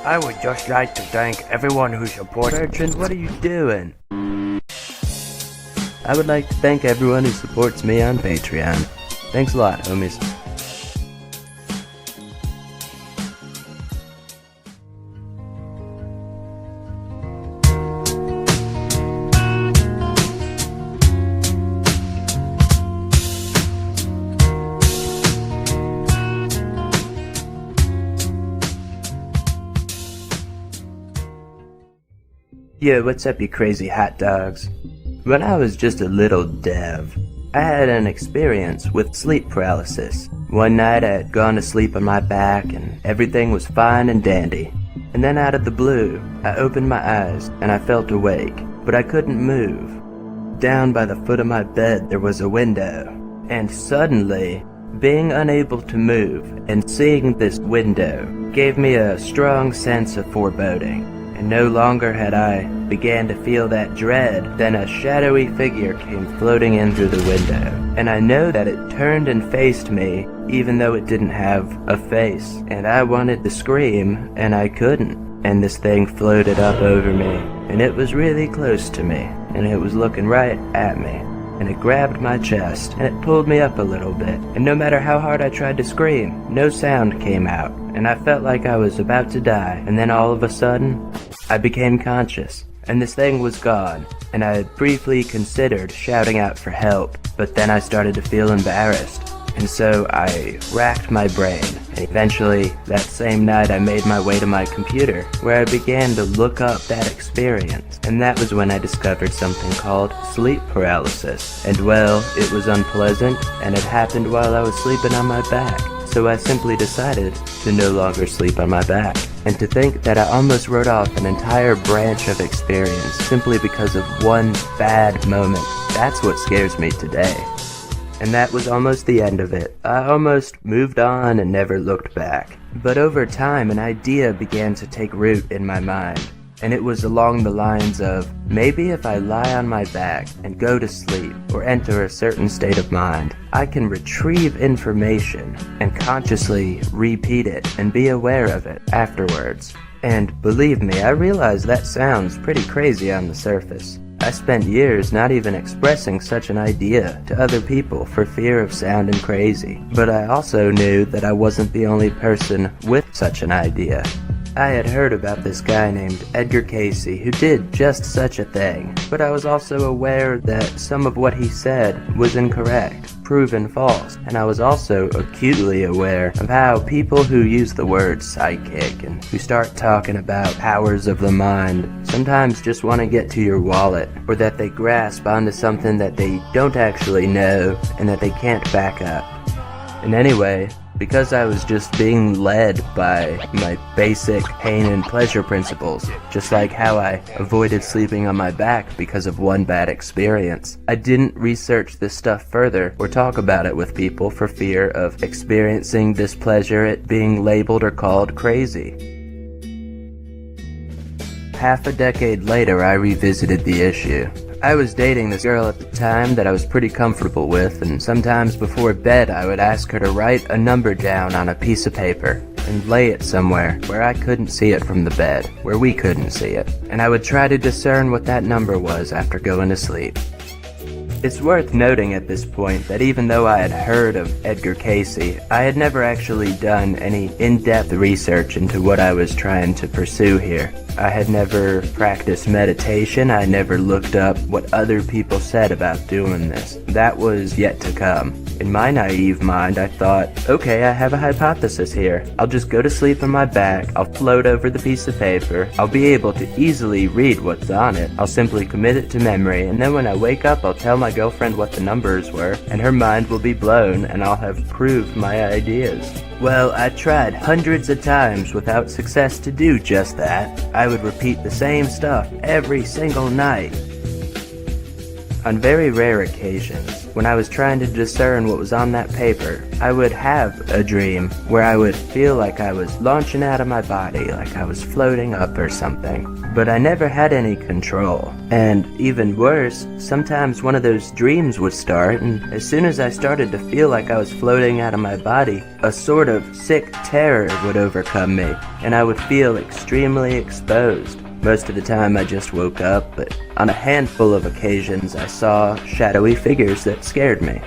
I would just like to thank everyone who supported. Bertrand, what are you doing? I would like to thank everyone who supports me on Patreon. Thanks a lot, homies. Yo, what's up, you crazy hot dogs? When I was just a little Dev, I had an experience with sleep paralysis. One night I had gone to sleep on my back and everything was fine and dandy. And then out of the blue, I opened my eyes and I felt awake, but I couldn't move. Down by the foot of my bed there was a window, and suddenly, being unable to move and seeing this window gave me a strong sense of foreboding. And no longer had I began to feel that dread, then a shadowy figure came floating in through the window. And I know that it turned and faced me, even though it didn't have a face. And I wanted to scream, and I couldn't. And this thing floated up over me, and it was really close to me, and it was looking right at me. And it grabbed my chest, and it pulled me up a little bit. And no matter how hard I tried to scream, no sound came out. And I felt like I was about to die. And then all of a sudden, I became conscious. And this thing was gone. And I had briefly considered shouting out for help. But then I started to feel embarrassed. And so I racked my brain. And eventually, that same night I made my way to my computer, where I began to look up that experience. And that was when I discovered something called sleep paralysis. And well, it was unpleasant, and it happened while I was sleeping on my back. So I simply decided to no longer sleep on my back. And to think that I almost wrote off an entire branch of experience simply because of one bad moment, that's what scares me today. And that was almost the end of it. I almost moved on and never looked back. But over time, an idea began to take root in my mind. And it was along the lines of, maybe if I lie on my back and go to sleep or enter a certain state of mind, I can retrieve information and consciously repeat it and be aware of it afterwards. And believe me, I realize that sounds pretty crazy on the surface. I spent years not even expressing such an idea to other people for fear of sounding crazy. But I also knew that I wasn't the only person with such an idea. I had heard about this guy named Edgar Cayce who did just such a thing, but I was also aware that some of what he said was incorrect, proven false, and I was also acutely aware of how people who use the word psychic and who start talking about powers of the mind sometimes just want to get to your wallet, or that they grasp onto something that they don't actually know and that they can't back up. And anyway, because I was just being led by my basic pain and pleasure principles, just like how I avoided sleeping on my back because of one bad experience, I didn't research this stuff further or talk about it with people for fear of experiencing displeasure at being labeled or called crazy. Half a decade later, I revisited the issue. I was dating this girl at the time that I was pretty comfortable with, and sometimes before bed I would ask her to write a number down on a piece of paper and lay it somewhere where I couldn't see it from the bed, where we couldn't see it, and I would try to discern what that number was after going to sleep. It's worth noting at this point that even though I had heard of Edgar Cayce, I had never actually done any in-depth research into what I was trying to pursue here. I had never practiced meditation. I never looked up what other people said about doing this. That was yet to come. In my naive mind, I thought, okay, I have a hypothesis here. I'll just go to sleep on my back, I'll float over the piece of paper, I'll be able to easily read what's on it, I'll simply commit it to memory, and then when I wake up, I'll tell my girlfriend what the numbers were, and her mind will be blown, and I'll have proved my ideas. Well, I tried hundreds of times without success to do just that. I would repeat the same stuff every single night. On very rare occasions, when I was trying to discern what was on that paper, I would have a dream where I would feel like I was launching out of my body, like I was floating up or something. But I never had any control. And even worse, sometimes one of those dreams would start, and as soon as I started to feel like I was floating out of my body, a sort of sick terror would overcome me, and I would feel extremely exposed. Most of the time I just woke up, but on a handful of occasions I saw shadowy figures that scared me.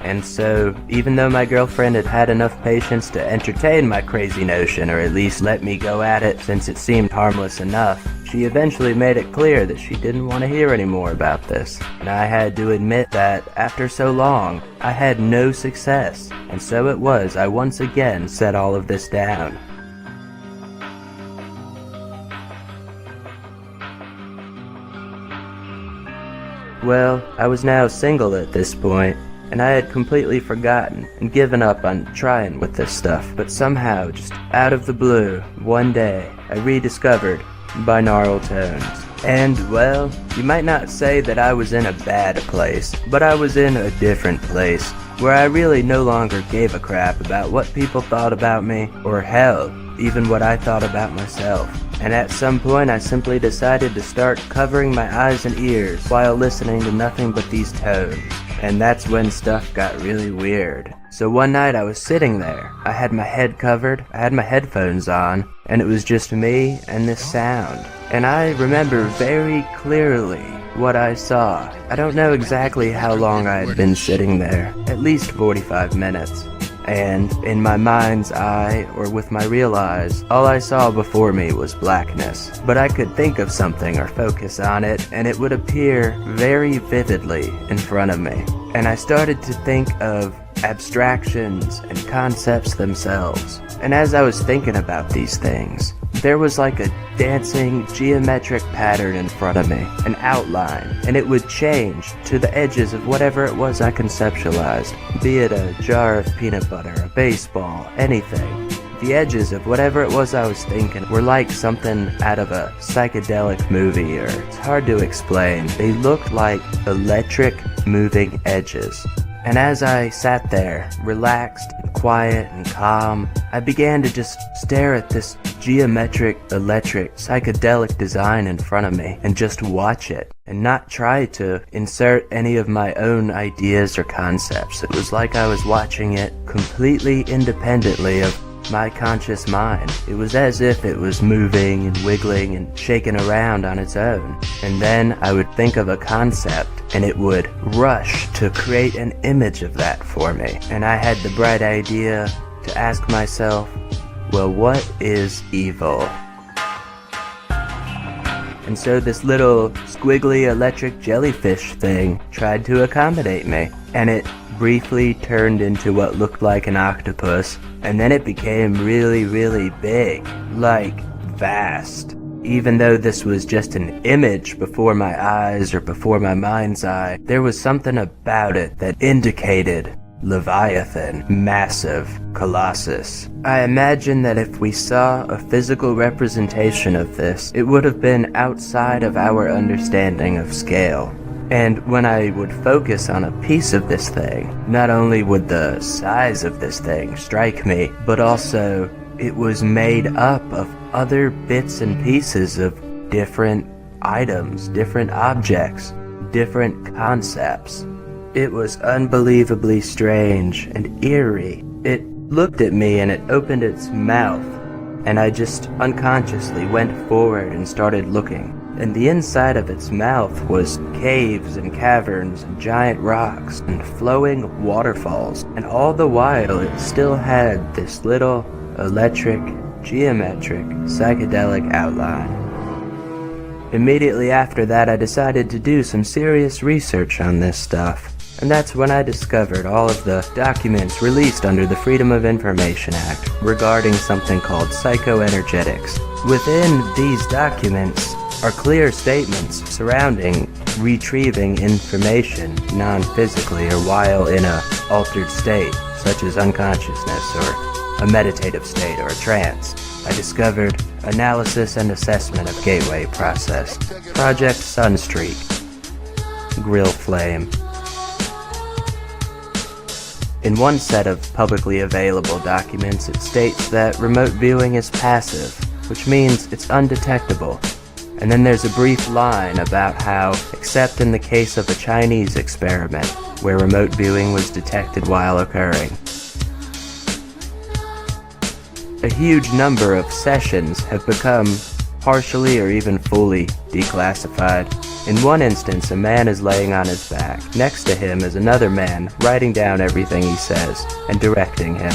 And so, even though my girlfriend had had enough patience to entertain my crazy notion, or at least let me go at it since it seemed harmless enough, she eventually made it clear that she didn't want to hear any more about this. And I had to admit that, after so long, I had no success. And so it was I once again set all of this down. Well, I was now single at this point, and I had completely forgotten and given up on trying with this stuff. But somehow, just out of the blue, one day, I rediscovered binaural tones. And, well, you might not say that I was in a bad place, but I was in a different place, where I really no longer gave a crap about what people thought about me, or hell, even what I thought about myself. And at some point I simply decided to start covering my eyes and ears while listening to nothing but these tones. And that's when stuff got really weird. So one night I was sitting there, I had my head covered, I had my headphones on, and it was just me and this sound. And I remember very clearly what I saw. I don't know exactly how long I had been sitting there, at least 45 minutes. And in my mind's eye, or with my real eyes, all I saw before me was blackness. But I could think of something or focus on it, and it would appear very vividly in front of me. And I started to think of abstractions and concepts themselves. And as I was thinking about these things, there was like a dancing geometric pattern in front of me, an outline, and it would change to the edges of whatever it was I conceptualized, be it a jar of peanut butter, a baseball, anything. The edges of whatever it was I was thinking were like something out of a psychedelic movie, or it's hard to explain. They looked like electric moving edges. And as I sat there, relaxed and quiet and calm, I began to just stare at this geometric, electric, psychedelic design in front of me and just watch it and not try to insert any of my own ideas or concepts. It was like I was watching it completely independently of my conscious mind. It was as if it was moving and wiggling and shaking around on its own. And then I would think of a concept and it would rush to create an image of that for me. And I had the bright idea to ask myself, well, what is evil? And so this little squiggly electric jellyfish thing tried to accommodate me. And it briefly turned into what looked like an octopus, and then it became really, really big, like vast. Even though this was just an image before my eyes or before my mind's eye, there was something about it that indicated Leviathan, massive, colossus. I imagine that if we saw a physical representation of this, it would have been outside of our understanding of scale. And when I would focus on a piece of this thing, not only would the size of this thing strike me, but also it was made up of other bits and pieces of different items, different objects, different concepts. It was unbelievably strange and eerie. It looked at me and it opened its mouth, and I just unconsciously went forward and started looking. And the inside of its mouth was caves and caverns and giant rocks and flowing waterfalls. And all the while it still had this little electric, geometric, psychedelic outline. Immediately after that I decided to do some serious research on this stuff. And that's when I discovered all of the documents released under the Freedom of Information Act regarding something called psychoenergetics. Within these documents are clear statements surrounding retrieving information non-physically or while in a altered state, such as unconsciousness or a meditative state or a trance. I discovered analysis and assessment of gateway process, Project Sunstreak, Grill Flame, In one set of publicly available documents, it states that remote viewing is passive, which means it's undetectable. And then there's a brief line about how, except in the case of a Chinese experiment, where remote viewing was detected while occurring. A huge number of sessions have become partially or even fully declassified. In one instance, a man is laying on his back. Next to him is another man writing down everything he says and directing him.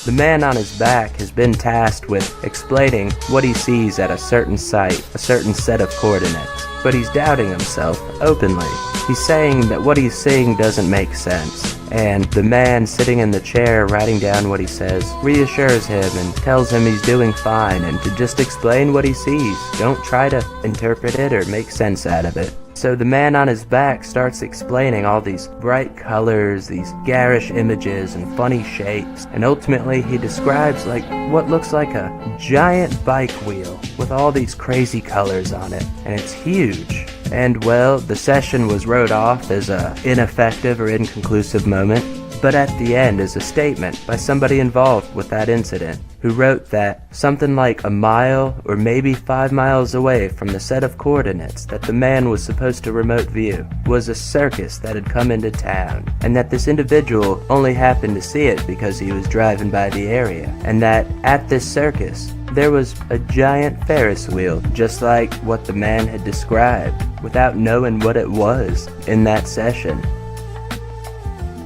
The man on his back has been tasked with explaining what he sees at a certain site, a certain set of coordinates. But he's doubting himself openly. He's saying that what he's seeing doesn't make sense. And the man sitting in the chair writing down what he says reassures him and tells him he's doing fine and to just explain what he sees. Don't try to interpret it or make sense out of it. So the man on his back starts explaining all these bright colors, these garish images and funny shapes, and ultimately he describes like what looks like a giant bike wheel with all these crazy colors on it, and it's huge. And well, the session was wrote off as a ineffective or inconclusive moment, but at the end is a statement by somebody involved with that incident, who wrote that something like a mile or maybe 5 miles away from the set of coordinates that the man was supposed to remote view was a circus that had come into town, and that this individual only happened to see it because he was driving by the area, and that at this circus there was a giant Ferris wheel, just like what the man had described, without knowing what it was in that session.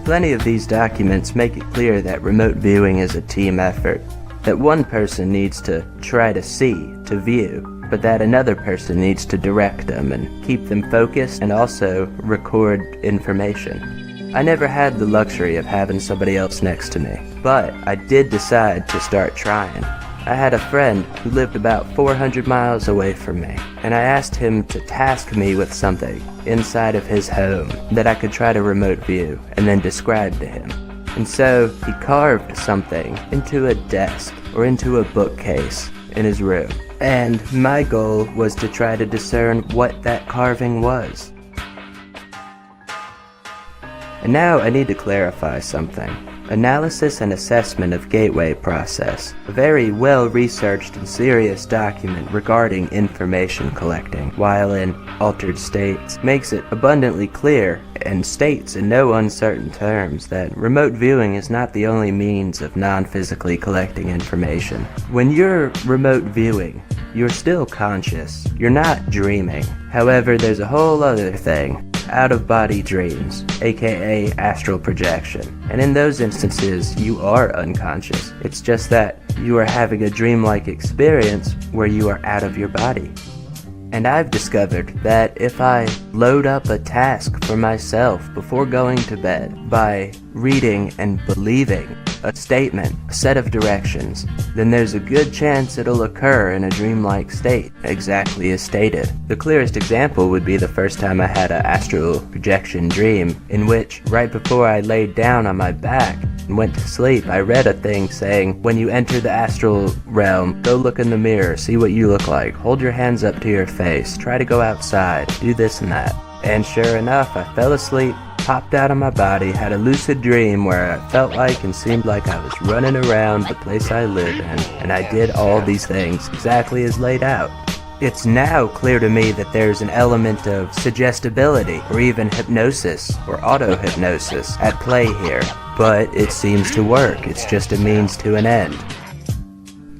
Plenty of these documents make it clear that remote viewing is a team effort, that one person needs to try to see, to view, but that another person needs to direct them and keep them focused and also record information. I never had the luxury of having somebody else next to me, but I did decide to start trying. I had a friend who lived about 400 miles away from me, and I asked him to task me with something inside of his home that I could try to remote view and then describe to him. And so he carved something into a desk or into a bookcase in his room, and my goal was to try to discern what that carving was. And now I need to clarify something. Analysis and Assessment of Gateway Process, a very well-researched and serious document regarding information collecting while in altered states, makes it abundantly clear and states in no uncertain terms that remote viewing is not the only means of non-physically collecting information. When you're remote viewing, you're still conscious. You're not dreaming. However, there's a whole other thing. Out-of-body dreams, aka astral projection. And in those instances, you are unconscious. It's just that you are having a dreamlike experience where you are out of your body. And I've discovered that if I load up a task for myself before going to bed by reading and believing a statement, a set of directions, then there's a good chance it'll occur in a dreamlike state, exactly as stated. The clearest example would be the first time I had an astral projection dream, in which, right before I laid down on my back and went to sleep, I read a thing saying, when you enter the astral realm, go look in the mirror, see what you look like, hold your hands up to your face, try to go outside, do this and that. And sure enough, I fell asleep, popped out of my body, had a lucid dream where I felt like and seemed like I was running around the place I live in, and I did all these things exactly as laid out. It's now clear to me that there's an element of suggestibility, or even hypnosis, or auto-hypnosis at play here, but it seems to work. It's just a means to an end.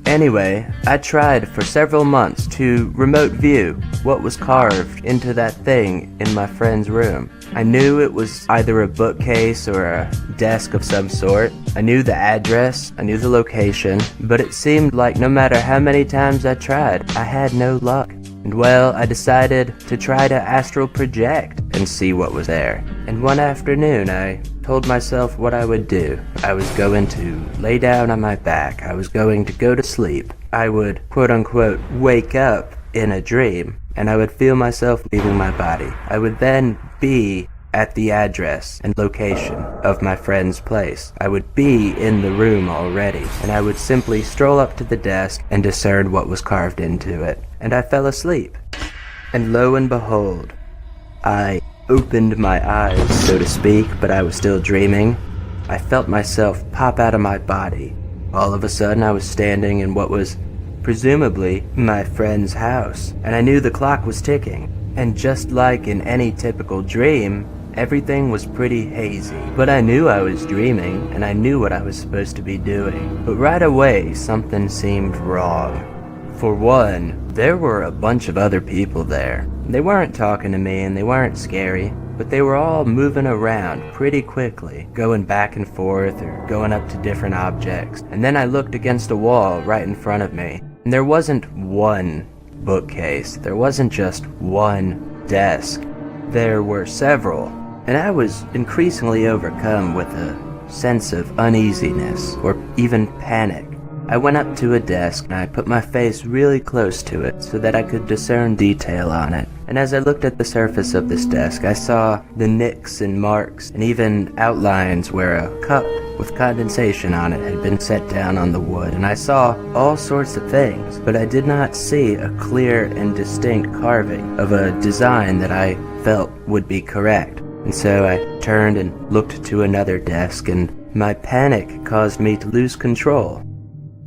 Anyway, I tried for several months to remote view what was carved into that thing in my friend's room. I knew it was either a bookcase or a desk of some sort. I knew the address, I knew the location, but it seemed like no matter how many times I tried, I had no luck. And well, I decided to try to astral project and see what was there. And one afternoon, I told myself what I would do. I was going to lay down on my back. I was going to go to sleep. I would, quote-unquote, wake up in a dream, and I would feel myself leaving my body. I would then be at the address and location of my friend's place. I would be in the room already, and I would simply stroll up to the desk and discern what was carved into it. And I fell asleep. And lo and behold, I opened my eyes, so to speak, but I was still dreaming, I felt myself pop out of my body. All of a sudden, I was standing in what was presumably my friend's house, and I knew the clock was ticking. And just like in any typical dream, everything was pretty hazy. But I knew I was dreaming, and I knew what I was supposed to be doing. But right away, something seemed wrong. For one, there were a bunch of other people there. They weren't talking to me, and they weren't scary, but they were all moving around pretty quickly, going back and forth or going up to different objects. And then I looked against a wall right in front of me, and there wasn't one bookcase. There wasn't just one desk. There were several, and I was increasingly overcome with a sense of uneasiness or even panic. I went up to a desk and I put my face really close to it so that I could discern detail on it. And as I looked at the surface of this desk, I saw the nicks and marks and even outlines where a cup with condensation on it had been set down on the wood. And I saw all sorts of things, but I did not see a clear and distinct carving of a design that I felt would be correct. And so I turned and looked to another desk, and my panic caused me to lose control.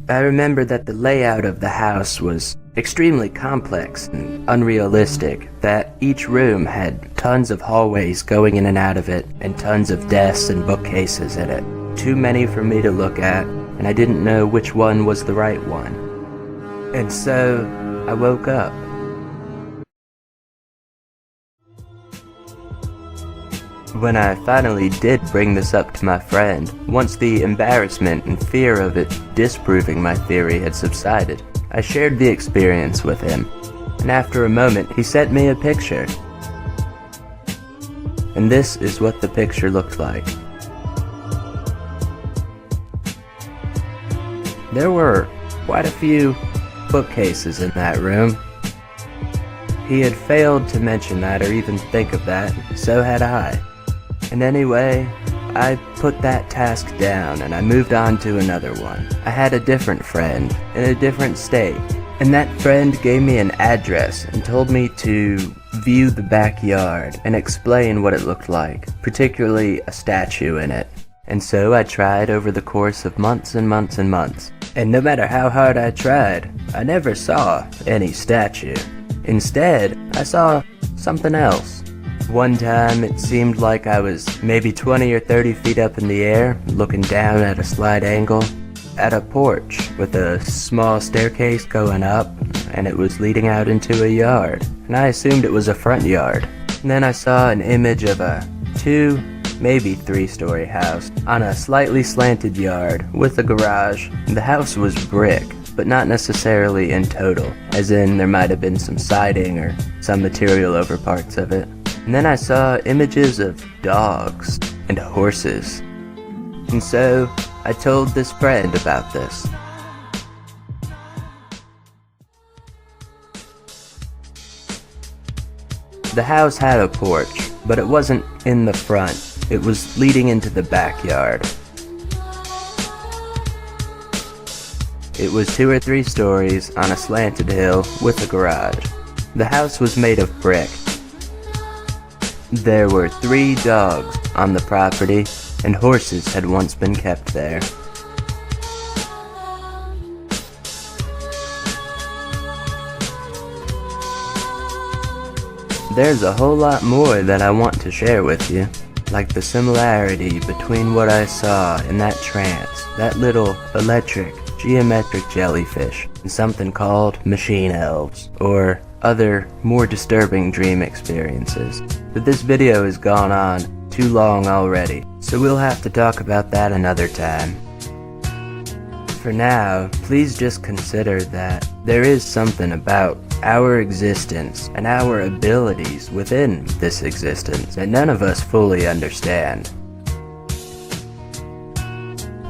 I remember that the layout of the house was extremely complex and unrealistic, that each room had tons of hallways going in and out of it, and tons of desks and bookcases in it. Too many for me to look at, and I didn't know which one was the right one. And so, I woke up. When I finally did bring this up to my friend, once the embarrassment and fear of it disproving my theory had subsided, I shared the experience with him, and after a moment he sent me a picture. And this is what the picture looked like. There were quite a few bookcases in that room. He had failed to mention that or even think of that, so had I. And anyway, I put that task down and I moved on to another one. I had a different friend in a different state, and that friend gave me an address and told me to view the backyard and explain what it looked like, particularly a statue in it. And so I tried over the course of months and months and months. And no matter how hard I tried, I never saw any statue. Instead, I saw something else. One time, it seemed like I was maybe 20 or 30 feet up in the air, looking down at a slight angle, at a porch with a small staircase going up, and it was leading out into a yard, and I assumed it was a front yard. And then I saw an image of a 2, maybe 3-story house on a slightly slanted yard with a garage. The house was brick, but not necessarily in total, as in there might have been some siding or some material over parts of it. And then I saw images of dogs and horses. And so, I told this friend about this. The house had a porch, but it wasn't in the front. It was leading into the backyard. It was 2 or 3 stories on a slanted hill with a garage. The house was made of brick. There were 3 dogs on the property, and horses had once been kept there. There's a whole lot more that I want to share with you, like the similarity between what I saw in that trance, that little electric, geometric jellyfish, and something called machine elves, or other more disturbing dream experiences. But this video has gone on too long already, so we'll have to talk about that another time. For now, please just consider that there is something about our existence and our abilities within this existence that none of us fully understand.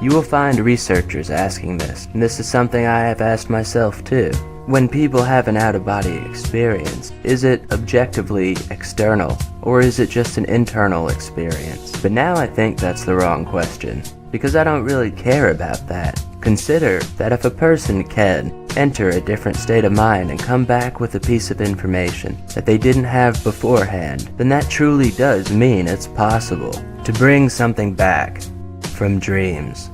You will find researchers asking this, and this is something I have asked myself too. When people have an out-of-body experience, is it objectively external, or is it just an internal experience? But now I think that's the wrong question, because I don't really care about that. Consider that if a person can enter a different state of mind and come back with a piece of information that they didn't have beforehand, then that truly does mean it's possible to bring something back from dreams.